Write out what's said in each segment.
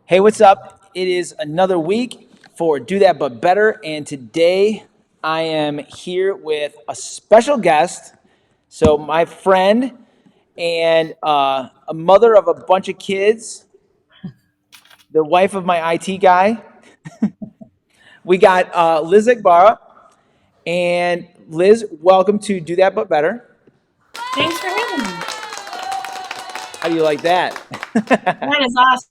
Hey, what's up? It is another week for Do That But Better, and today I am here with a special guest. So, my friend and a mother of a bunch of kids, the wife of my IT guy. We got Liz Igbara. And Liz, welcome to Do That But Better. Thanks for having me. How do you like that? That is awesome.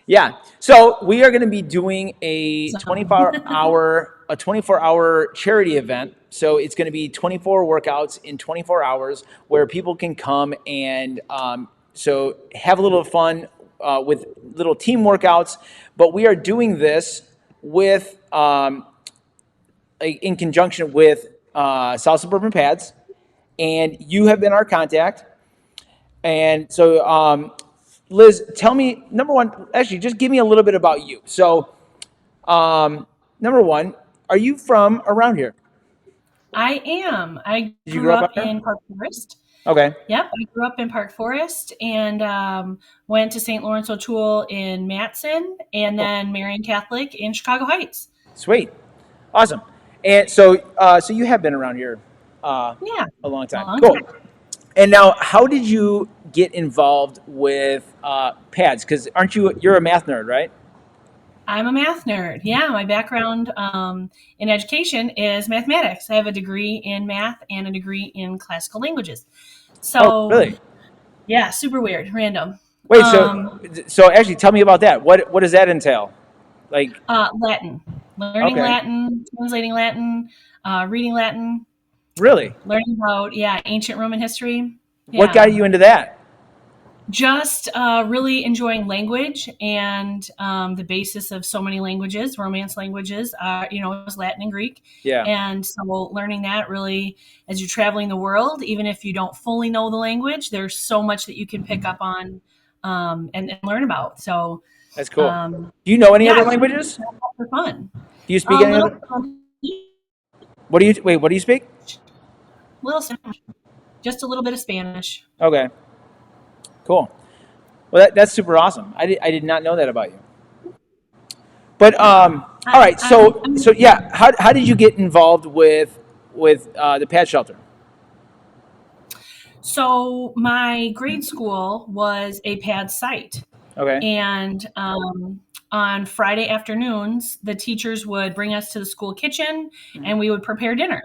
Yeah. So we are going to be doing a 24-hour charity event. So it's going to be 24 workouts in 24 hours where people can come and so have a little fun with little team workouts. But we are doing this with in conjunction with South Suburban Pads, and you have been our contact. And so, Liz, tell me, number one, actually, just give me a little bit about you. So, number one, are you from around here? I am. I Did you grew grow up out up there? in Park Forest. Okay, Yep, I grew up in Park Forest and went to St. Lawrence O'Toole in Matson and cool. then Marian Catholic in Chicago Heights. Sweet, awesome. And so, so you have been around here uh, Yeah, a long a time. long Cool. time. And now, how did you get involved with pads? Because you're a math nerd, right? I'm a math nerd. Yeah, my background in education is mathematics. I have a degree in math and a degree in classical languages. Oh, So, really? yeah, super weird, random. Wait, Um, so actually, tell me about that. What does that entail? Like, Latin, learning okay, Latin, translating Latin, reading Latin, really? learning about ancient Roman history. What Yeah, got you into that? just really enjoying language and the basis of so many languages, Romance languages. Is Latin and Greek, Yeah, and so learning that really as you're traveling the world, even if you don't fully know the language, there's so much that you can pick up on and learn about. So that's cool. um, Do you know any yeah, other it's really languages? for fun. Do you speak A any little, other? What do you wait? What do you speak? little Spanish, just a little bit of Spanish. Okay, cool. Well, that's super awesome. I did not know that about you. But Yeah, all right. So yeah. yeah, how did you get involved with the pad shelter? So my grade school was a pad site, Okay. and on Friday afternoons, the teachers would bring us to the school kitchen, and we would prepare dinner.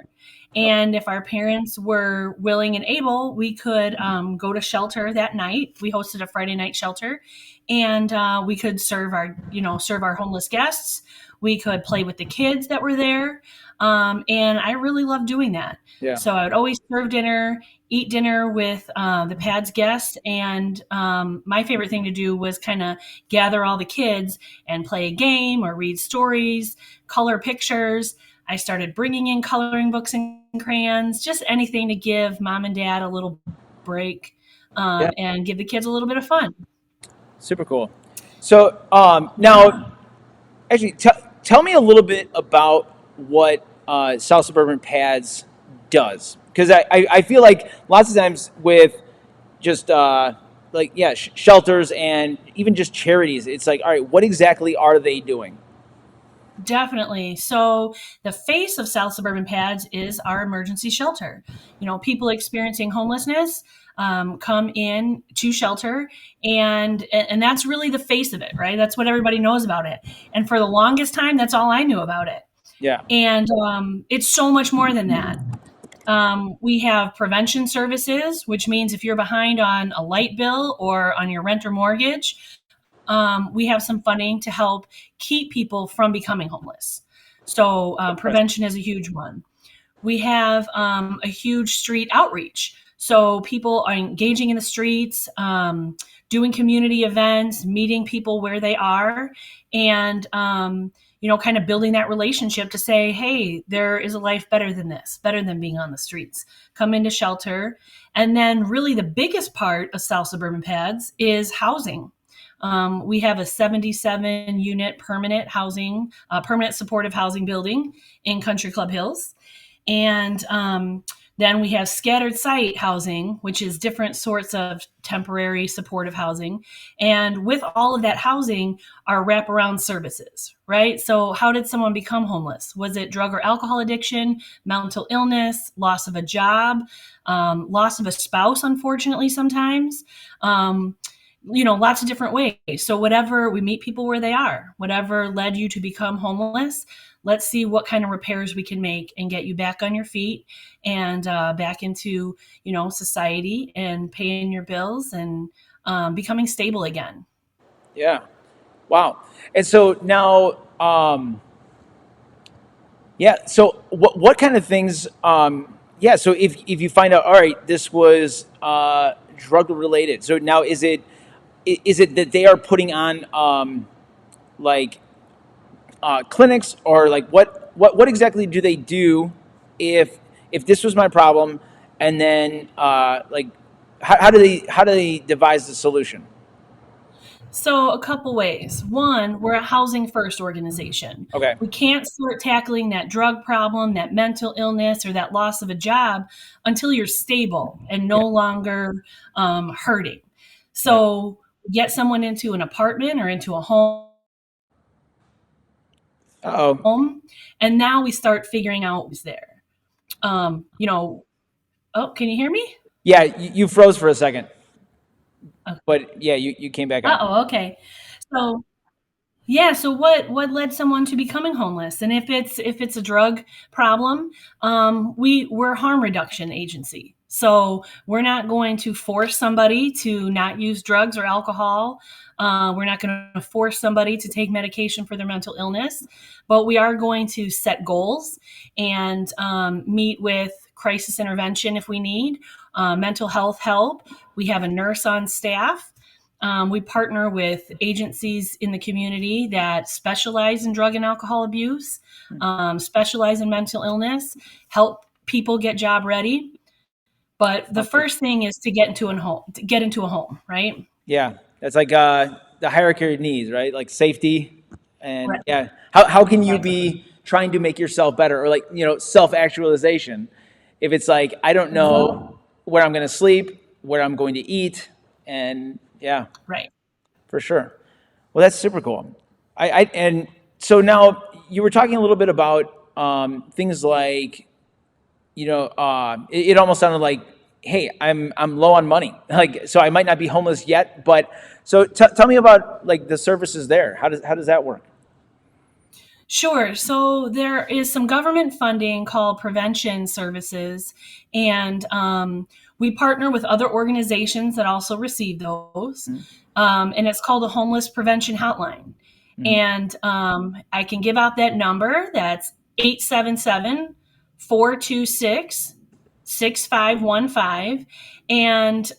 And if our parents were willing and able, we could go to shelter that night. We hosted a Friday night shelter, and we could serve our homeless guests. We could play with the kids that were there, and I really loved doing that. Yeah. So I would always serve dinner, eat dinner with the pads guests, and my favorite thing to do was kind of gather all the kids and play a game or read stories, color pictures. I started bringing in coloring books and crayons, just anything to give mom and dad a little break Yeah. and give the kids a little bit of fun. Super cool. So Yeah. now, actually, tell me a little bit about what South Suburban Pads does, because I feel like lots of times with just like yeah shelters and even just charities, it's like, all right, what exactly are they doing? Definitely. So the face of South Suburban Pads is our emergency shelter. People experiencing homelessness come in to shelter, and that's really the face of it, right? That's what everybody knows about it. And for the longest time, that's all I knew about it. Yeah. And it's so much more than that. We have prevention services, which means if you're behind on a light bill or on your rent or mortgage, we have some funding to help keep people from becoming homeless. So prevention is a huge one. We have a huge street outreach. So people are engaging in the streets, doing community events, meeting people where they are, and kind of building that relationship to say, hey, there is a life better than this, better than being on the streets. Come into shelter. And then really the biggest part of South Suburban Pads is housing. We have a 77 unit permanent supportive housing building in Country Club Hills. And Then we have scattered site housing, which is different sorts of temporary supportive housing. And with all of that housing are wraparound services, right? So, how did someone become homeless? Was it drug or alcohol addiction, mental illness, loss of a job, loss of a spouse, unfortunately, sometimes? Lots of different ways. So, whatever, we meet people where they are, whatever led you to become homeless, let's see what kind of repairs we can make and get you back on your feet and back into society and paying your bills and becoming stable again. Yeah. Wow. And so now, yeah. So what kind of things? Yeah. So if you find out, all right, this was drug related. So now is it that they are putting on like clinics, or like what exactly do they do if this was my problem, and then like how do they devise the solution? So, a couple ways. One, we're a housing first organization. Okay. We can't start tackling that drug problem, that mental illness, or that loss of a job until you're stable and Yeah. no longer hurting. Right. So, get someone into an apartment or into a home, Oh. and now we start figuring out who's there. Um, you know, oh, can you hear me? Yeah. You froze for a second, but yeah, you came back on. Oh, okay. So, yeah, so what led someone to becoming homeless? And if it's a drug problem, we're a harm reduction agency. So we're not going to force somebody to not use drugs or alcohol. We're not going to force somebody to take medication for their mental illness, but we are going to set goals and meet with crisis intervention if we need, mental health help. We have a nurse on staff. We partner with agencies in the community that specialize in drug and alcohol abuse, specialize in mental illness, help people get job ready. But the Okay. first thing is to get into a home, right? Yeah, that's like the hierarchy of needs, right? Like safety, and Right. yeah, how can you Exactly. be trying to make yourself better, or like self actualization, if it's like I don't Mhm. know where I'm going to sleep, where I'm going to eat, and yeah, Right. for sure. Well, that's super cool. And so now you were talking a little bit about things like it almost sounded like, hey, I'm low on money, like so I might not be homeless yet, but so tell me about like the services there. How does that work? Sure. So there is some government funding called prevention services, and we partner with other organizations that also receive those. And it's called a homeless prevention hotline. Mm-hmm. And I can give out that number. That's 877-426-6515. And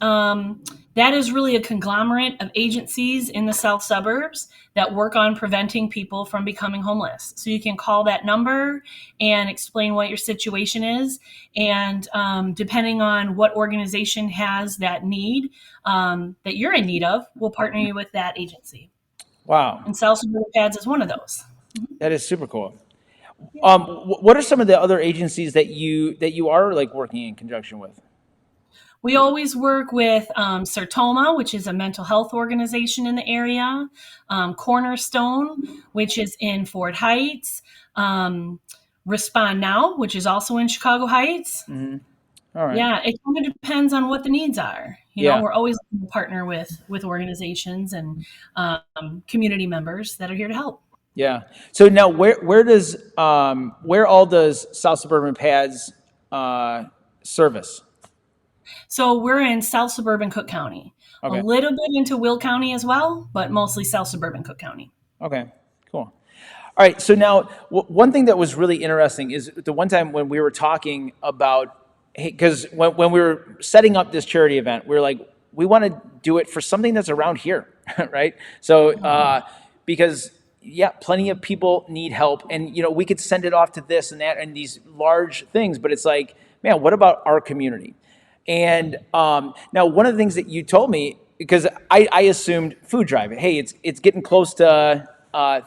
that is really a conglomerate of agencies in the South suburbs that work on preventing people from becoming homeless. So you can call that number and explain what your situation is. And depending on what organization has that need that you're in need of, we'll partner you with that agency. Wow, And South Suburban Pads is one of those. that is super cool. What are some of the other agencies that you are like working in conjunction with? We always work with Sertoma, which is a mental health organization in the area, Cornerstone, which is in Fort Heights, Respond Now, which is also in Chicago Heights. Mm-hmm. All right. Yeah, it kind of depends on what the needs are. Yeah. We're always looking to partner with organizations and community members that are here to help. Yeah. So now where all does South Suburban Pads uh, service? So we're in South Suburban Cook County, a Okay. little bit into Will County as well, but mostly South Suburban Cook County. Okay. Cool. All right. So now, one thing that was really interesting is the one time when we were talking about, hey, because when we were setting up this charity event, we were like, we want to do it for something that's around here, right? So, because yeah, plenty of people need help, and we could send it off to this and that and these large things, but it's like, man, what about our community? And now, one of the things that you told me, because I assumed food drive. Hey, it's getting close to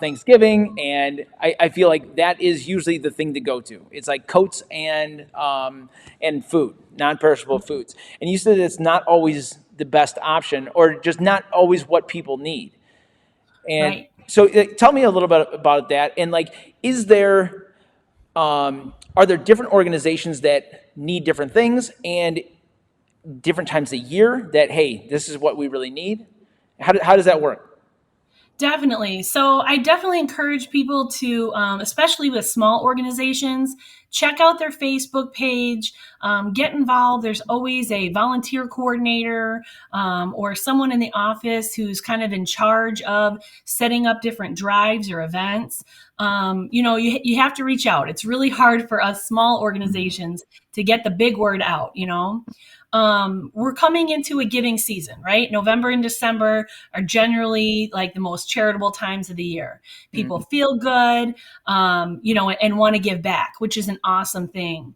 Thanksgiving, and I feel like that is usually the thing to go to. It's like coats and food, non-perishable foods. And you said it's not always the best option, or just not always what people need. And Right. so, tell me a little bit about that. And like, is there are there different organizations that need different things and different times a year that, hey, this is what we really need? How does that work? Definitely. So I definitely encourage people to, especially with small organizations, check out their Facebook page, get involved. There's always a volunteer coordinator or someone in the office who's kind of in charge of setting up different drives or events. You have to reach out. It's really hard for us small organizations to get the big word out, we're coming into a giving season, right? November and December are generally like the most charitable times of the year. People Mhm. feel good, and want to give back, which is an awesome thing.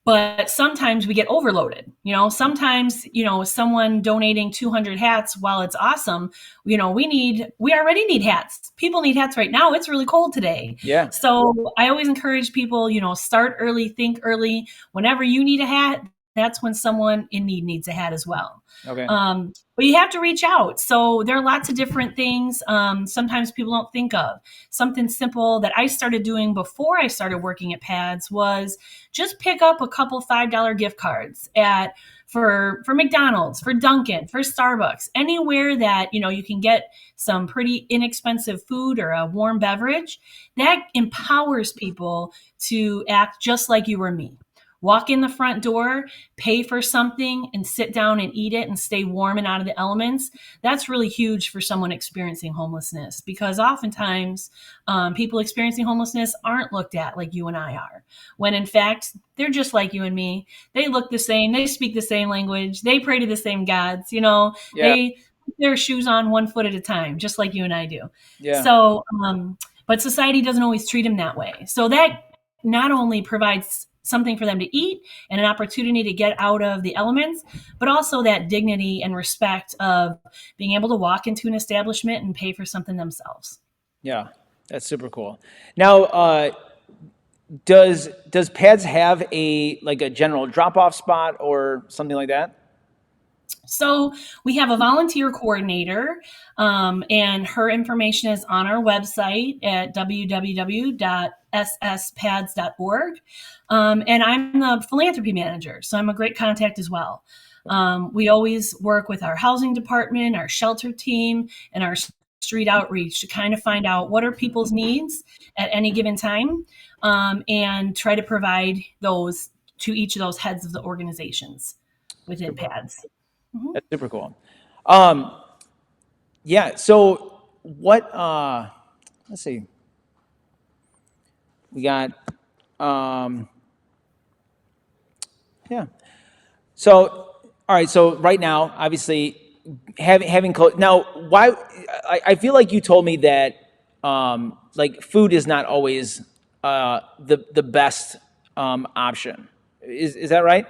But sometimes we get overloaded. Sometimes, someone donating 200 hats, while it's awesome, we already need hats. People need hats right now. It's really cold today. Yeah. So I always encourage people, start early, think early. Whenever you need a hat, that's when someone in need needs a hat as well. Okay. But you have to reach out. So there are lots of different things sometimes people don't think of. Something simple that I started doing before I started working at Pads was just pick up a couple $5 gift cards for McDonald's, for Dunkin', for Starbucks, anywhere that you can get some pretty inexpensive food or a warm beverage. That empowers people to act just like you or me. Walk in the front door, pay for something, and sit down and eat it and stay warm and out of the elements. That's really huge for someone experiencing homelessness, because oftentimes people experiencing homelessness aren't looked at like you and I are, when in fact, they're just like you and me. They look the same. They speak the same language. They pray to the same gods. Yeah. They put their shoes on one foot at a time, just like you and I do. Yeah. So, but society doesn't always treat them that way. So that not only provides something for them to eat and an opportunity to get out of the elements, but also that dignity and respect of being able to walk into an establishment and pay for something themselves. Yeah. That's super cool. Now, does Pads have a general drop off spot or something like that? So we have a volunteer coordinator, and her information is on our website at www.sspads.org. And I'm the philanthropy manager, so I'm a great contact as well. We always work with our housing department, our shelter team, and our street outreach to kind of find out what are people's needs at any given time, and try to provide those to each of those heads of the organizations within Pads. Mhm. That's super cool. Um, yeah. So what? Let's see. We got. Um, yeah. So all right. So right now, obviously, having now, why? I feel like you told me that like food is not always the best option. Is that right?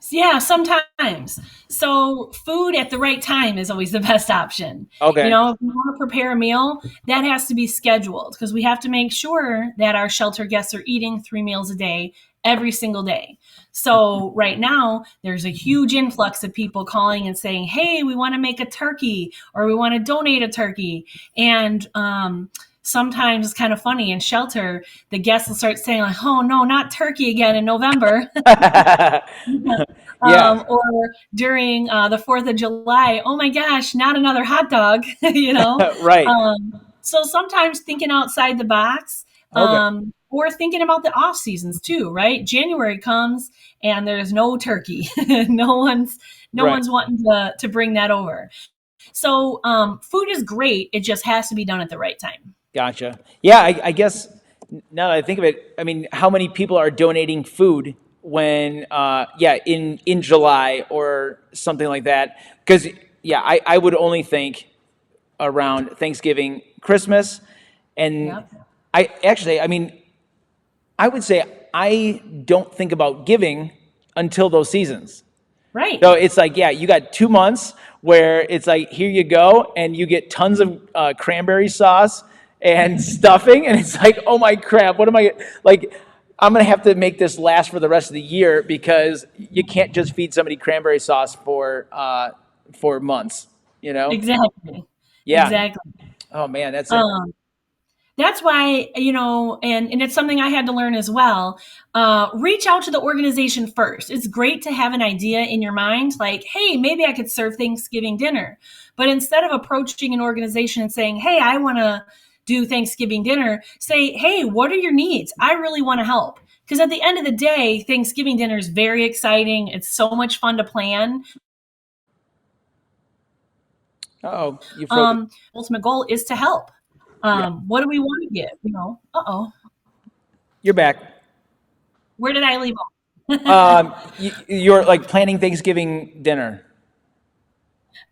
Yeah, sometimes. So food at the right time is always the best option. Okay. If you want to prepare a meal, that has to be scheduled, because we have to make sure that our shelter guests are eating 3 meals a day every single day. So right now, there's a huge influx of people calling and saying, "Hey, we want to make a turkey, or we want to donate a turkey." And sometimes it's kind of funny in shelter, the guests will start saying like, "Oh no, not turkey again in November." Yeah. Or during the 4th of July, oh my gosh, not another hot dog, Right. So sometimes thinking outside the box, Okay. or thinking about the off seasons too, right? January comes and there's no turkey. no one's no Right. one's wanting to bring that over. So food is great. It just has to be done at the right time. Gotcha. Yeah, I guess now that I think of it, I mean, how many people are donating food when, yeah, in July or something like that? Because, yeah, I would only think around Thanksgiving, Christmas, and Yep. I mean, I would say I don't think about giving until those seasons. Right. So it's like, yeah, you got 2 months where it's like, here you go, and you get tons of cranberry sauce and stuffing, and it's like, oh my crap, what am I like? I'm gonna have to make this last for the rest of the year because you can't just feed somebody cranberry sauce for months, you know? Exactly. Yeah. Exactly. Oh man, that's it. Um, that's why, and it's something I had to learn as well. Reach out to the organization first. It's great to have an idea in your mind, like, hey, maybe I could serve Thanksgiving dinner. But instead of approaching an organization and saying, hey, I want to do Thanksgiving dinner, say, hey, what are your needs? I really want to help. Because at the end of the day, Thanksgiving dinner is very exciting. It's so much fun to plan. Oh, you froze. Ultimate goal is to help. Yeah, What do we want to give? you're back. Where did I leave off? You're like planning Thanksgiving dinner.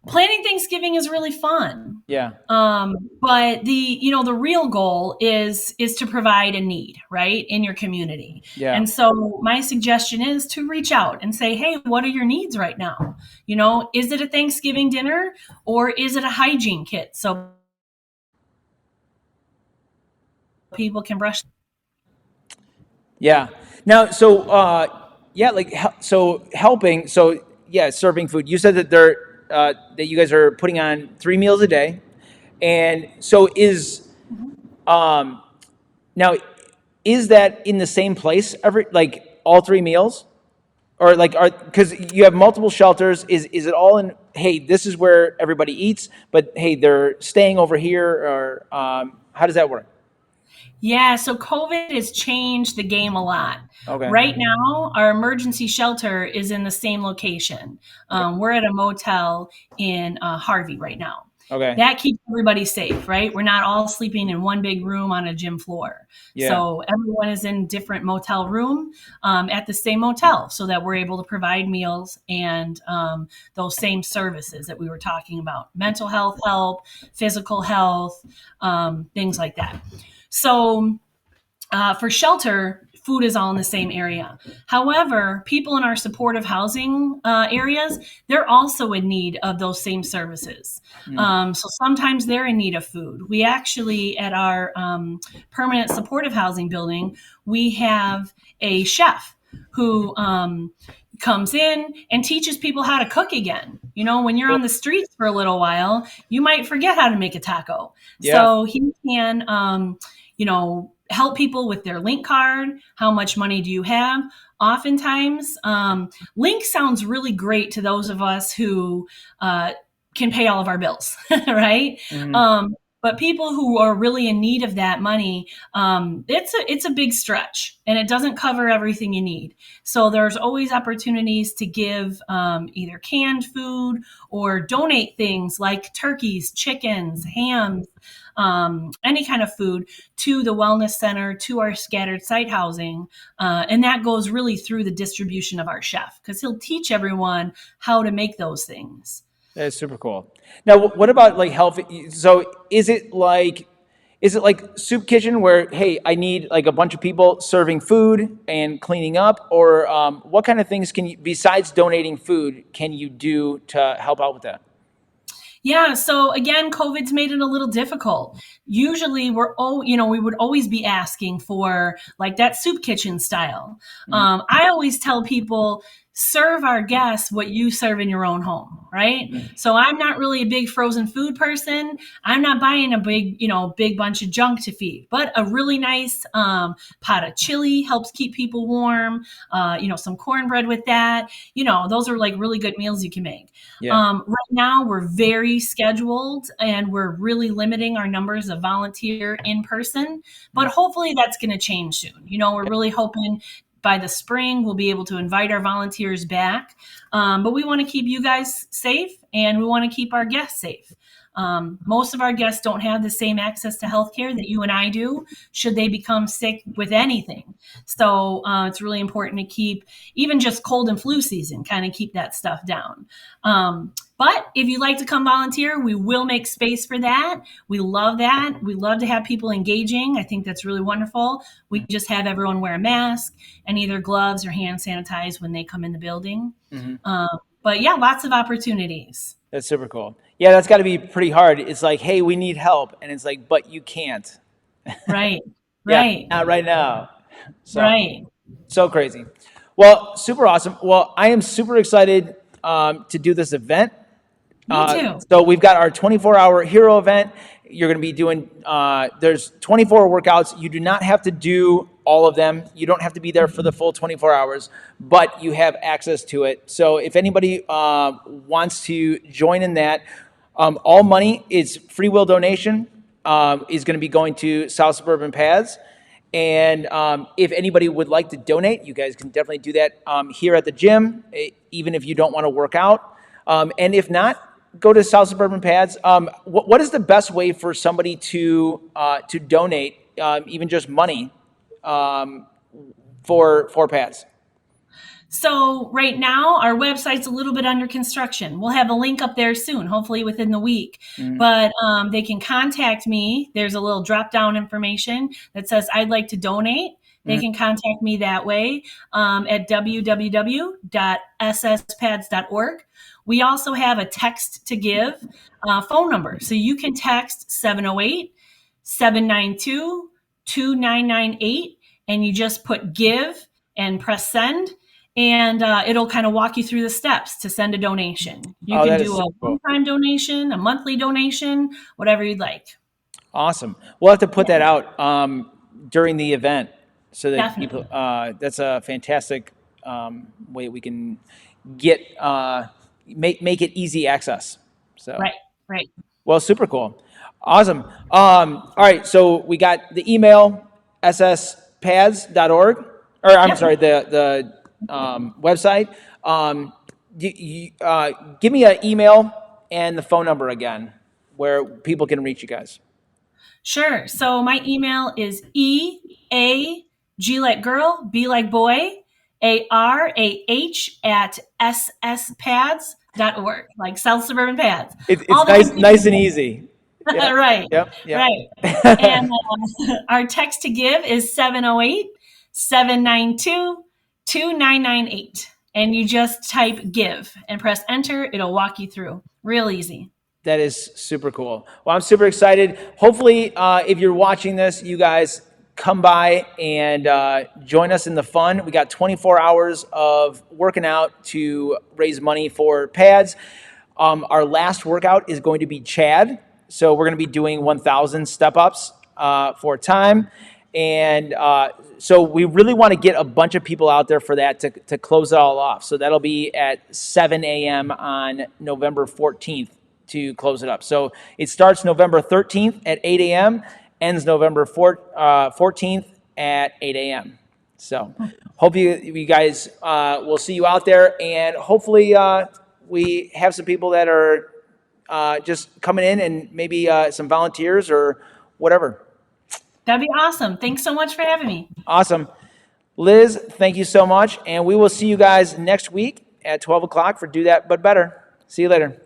Planning Thanksgiving is really fun. Yeah, But the real goal is to provide a need, right, in your community. yeah. And so my suggestion is to reach out and say, hey, what are your needs right now? Is it a Thanksgiving dinner or is it a hygiene kit so people can brush? Yeah. Now, yeah, like so helping. So yeah, serving food. You said that that you guys are putting on 3 meals a day, and so um now is that in the same place every like all 3 meals, or like are because you have multiple shelters? Is it all in? Hey, this is where everybody eats, but hey, they're staying over here, or how does that work? Yeah, so COVID has changed the game a lot. Okay. Right now, our emergency shelter is in the same location. Okay. We're at a motel in Harvey right now. Okay. That keeps everybody safe, right? We're not all sleeping in one big room on a gym floor. Yeah. So everyone is in different motel room at the same motel so that we're able to provide meals and those same services that we were talking about, mental health help, physical health, things like that. So for shelter, food is all in the same area. However, people in our supportive housing areas, they're also in need of those same services. So sometimes they're in need of food. We actually, at our permanent supportive housing building, we have a chef who comes in and teaches people how to cook again. When you're on the streets for a little while, you might forget how to make a taco. Yeah. So he can, help people with their link card. How much money do you have? Oftentimes, link sounds really great to those of us who can pay all of our bills, right? Mhm. But people who are really in need of that money, it's a big stretch, and it doesn't cover everything you need. So there's always opportunities to give either canned food or donate things like turkeys, chickens, hams, any kind of food to the wellness center, to our scattered site housing. And that goes really through the distribution of our chef because he'll teach everyone how to make those things. That's super cool. Now, what about like health? So, is it like soup kitchen where hey, I need like a bunch of people serving food and cleaning up, or what kind of things can you besides donating food can you do to help out with that? Yeah. So again, COVID's made it a little difficult. Usually we would always be asking for like that soup kitchen style. Mhm. I always tell people, serve our guests what you serve in your own home, right? Mhm. So I'm not really a big frozen food person. I'm not buying a big bunch of junk to feed, but a really nice pot of chili helps keep people warm. Some cornbread with that. Those are like really good meals you can make. Yeah. Right now, we're very scheduled and we're really limiting our numbers of volunteer in person, but Mhm. hopefully that's going to change soon. We're really hoping by the spring we'll be able to invite our volunteers back. But we want to keep you guys safe and we want to keep our guests safe. Most of our guests don't have the same access to healthcare that you and I do, should they become sick with anything. So it's really important to keep, even just cold and flu season, kind of keep that stuff down. But if you'd like to come volunteer, we will make space for that. We love that. We love to have people engaging. I think that's really wonderful. We just have everyone wear a mask and either gloves or hand sanitize when they come in the building. Mhm. But yeah, lots of opportunities. That's super cool. Yeah, that's got to be pretty hard. It's like, hey, we need help, and it's like, but you can't. Right. Yeah, Right. not right now. So Right. so crazy. Well, super awesome. Well, I am super excited to do this event. Me too. So we've got our 24-hour hero event. You're going to be doing, there's 24 workouts. You do not have to do all of them. You don't have to be there for the full 24 hours, but you have access to it. So if anybody wants to join in that, all money is free will donation, is going to be going to South Suburban Pads. And if anybody would like to donate, you guys can definitely do that here at the gym, even if you don't want to work out. And if not, go to South Suburban Pads. What is the best way for somebody to donate, even just money, for pads? So right now, our website's a little bit under construction. We'll have a link up there soon, hopefully within the week. But they can contact me. There's a little drop-down information that says, I'd like to donate. They can contact me that way at www.sspads.org. We also have a text to give phone number. So you can text 708-792-2998, and you just put give and press send. And it'll kind of walk you through the steps to send a donation. You can do a one-time donation, a monthly donation, whatever you'd like. Awesome. We'll have to put that out during the event so that Definitely. people. That's a fantastic way we can get make it easy access. So Right. well, super cool, awesome. All right, so we got the email sspads.org, or I'm sorry, the website. Give me an email and the phone number again, where people can reach you guys. Sure. So my email is EAG like girl, B like boy, ARAH at sspads.org, like South Suburban Pads. It's nice and easy. Yeah. Right. Yep. Right. And our text to give is 708-792-2998. And you just type give and press enter. It'll walk you through. Real easy. That is super cool. Well, I'm super excited. Hopefully, if you're watching this, you guys come by and join us in the fun. We got 24 hours of working out to raise money for pads. Our last workout is going to be Chad. So we're going to be doing 1,000 step-ups for time. And so we really want to get a bunch of people out there for that to close it all off. So that'll be at 7 a.m. on November 14th to close it up. So it starts November 13th at 8 a.m., ends November 14th at 8 a.m. So hope you guys will see you out there, and hopefully we have some people that are just coming in, and maybe some volunteers or whatever. That'd be awesome. Thanks so much for having me. Awesome. Liz, thank you so much, and we will see you guys next week at 12 o'clock for Do That But Better. See you later.